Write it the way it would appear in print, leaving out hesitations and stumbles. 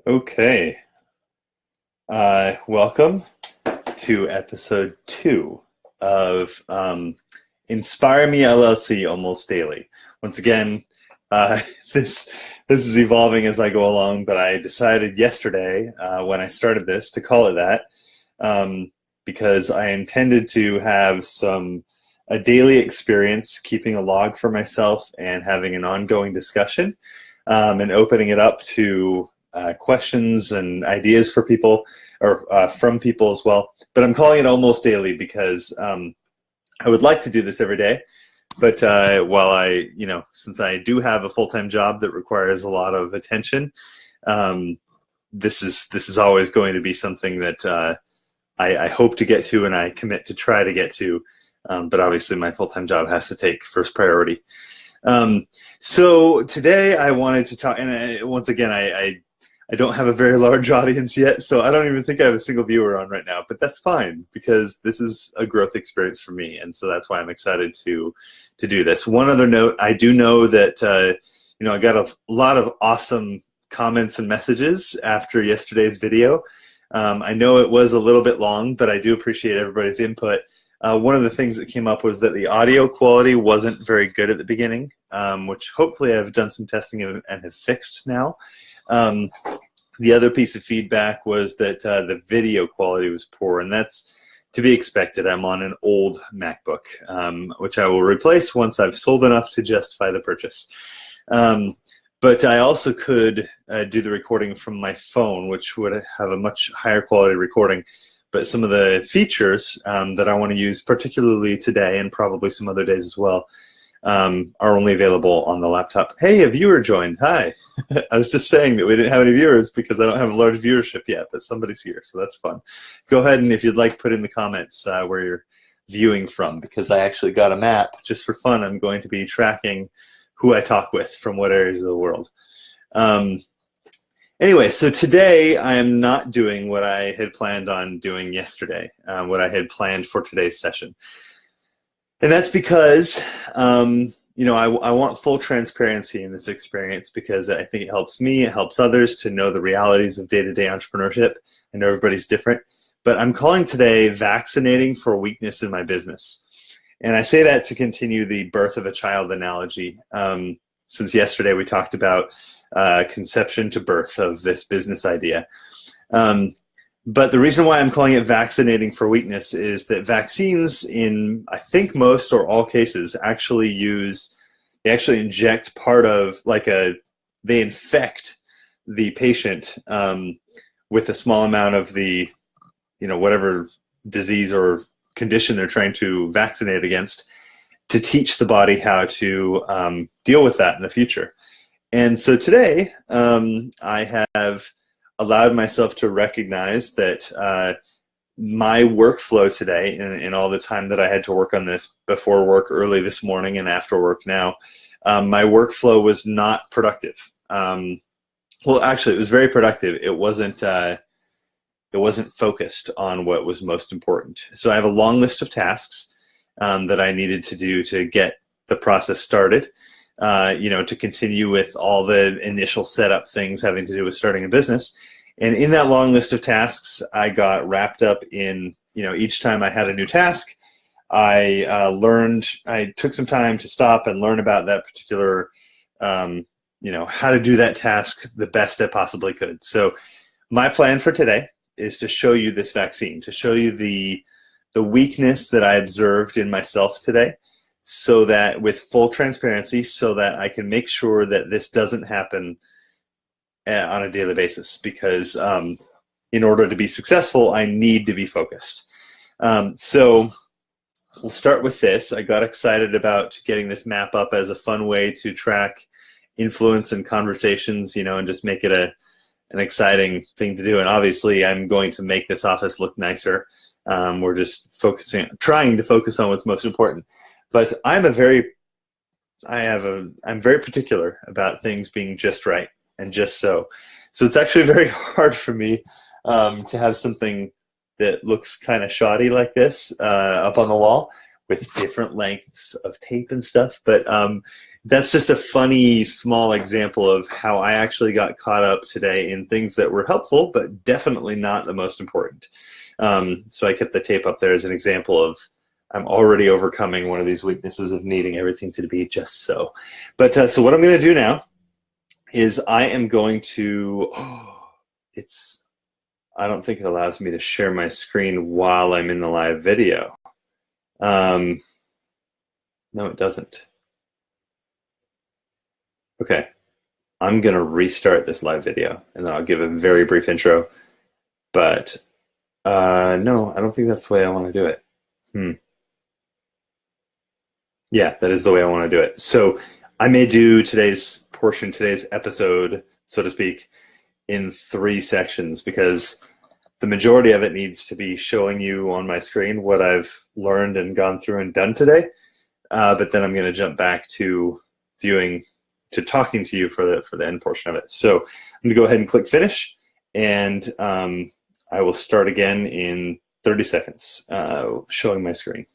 Okay. Welcome to episode 2 of InspireMe LLC Almost Daily. Once again, uh, this this is evolving as I go along, but I decided yesterday when I started this to call it that um, because I intended to have a daily experience, keeping a log for myself and having an ongoing discussion, and opening it up to questions and ideas for people, or from people as well. But I'm calling it almost daily because I would like to do this every day. But while since I do have a full-time job that requires a lot of attention, um, this is always going to be something that I hope to get to, and I commit to try to get to. But obviously, my full-time job has to take first priority. So today I wanted to talk, and once again, I don't have a very large audience yet, so I don't even think I have a single viewer on right now, but that's fine because this is a growth experience for me, and so that's why I'm excited to do this. One other note, I do know that I got a lot of awesome comments and messages after yesterday's video. I know it was a little bit long, but I do appreciate everybody's input. One of the things that came up was that the audio quality wasn't very good at the beginning, which hopefully I've done some testing and have fixed now. The other piece of feedback was that the video quality was poor, and that's to be expected. I'm on an old MacBook, which I will replace once I've sold enough to justify the purchase. But I also could do the recording from my phone, which would have a much higher quality recording. But some of the features that I want to use, particularly today and probably some other days as well, are only available on the laptop. Hey, a viewer joined. Hi. I was just saying that we didn't have any viewers because I don't have a large viewership yet, but somebody's here, so that's fun. Go ahead, and if you'd like, put in the comments where you're viewing from, because I actually got a map. Just for fun, I'm going to be tracking who I talk with from what areas of the world. Anyway, so today I am not doing what I had planned on doing yesterday, what I had planned for today's session. And that's because, I want full transparency in this experience because I think it helps me, it helps others to know the realities of day-to-day entrepreneurship. I know everybody's different, but I'm calling today Vaccinating for Weakness in My Business. And I say that to continue the birth of a child analogy. Since yesterday we talked about conception to birth of this business idea. But the reason why I'm calling it Vaccinating for Weakness is that vaccines, in I think most or all cases, actually inject part of, they infect the patient with a small amount of the, whatever disease or condition they're trying to vaccinate against, to teach the body how to deal with that in the future. And so today, I have allowed myself to recognize that my workflow today, in all the time that I had to work on this before work, early this morning, and after work now, my workflow was not productive. Well, actually, it was very productive. It wasn't focused on what was most important. So I have a long list of tasks that I needed to do to get the process started. To continue with all the initial setup things having to do with starting a business. And in that long list of tasks, I got wrapped up in, each time I had a new task, I took some time to stop and learn about that particular, how to do that task the best I possibly could. So my plan for today is to show you this vaccine, to show you the weakness that I observed in myself today, so that with full transparency, so that I can make sure that this doesn't happen on a daily basis, because in order to be successful, I need to be focused. So we'll start with this. I got excited about getting this map up as a fun way to track influence and conversations, and just make it an exciting thing to do. And obviously, I'm going to make this office look nicer. We're just trying to focus on what's most important. But I'm very particular about things being just right and just so. So it's actually very hard for me to have something that looks kind of shoddy like this up on the wall with different lengths of tape and stuff. But that's just a funny small example of how I actually got caught up today in things that were helpful, but definitely not the most important. So I kept the tape up there as an example of I'm already overcoming one of these weaknesses of needing everything to be just so. But so what I'm going to do now is I am going to, I don't think it allows me to share my screen while I'm in the live video. No, it doesn't. Okay, I'm going to restart this live video, and then I'll give a very brief intro. But no, I don't think that's the way I want to do it. Yeah, that is the way I want to do it. So I may do today's portion, today's episode, so to speak, in 3 sections, because the majority of it needs to be showing you on my screen what I've learned and gone through and done today. But then I'm going to jump back to talking to you for the end portion of it. So I'm going to go ahead and click finish, and I will start again in 30 seconds, showing my screen.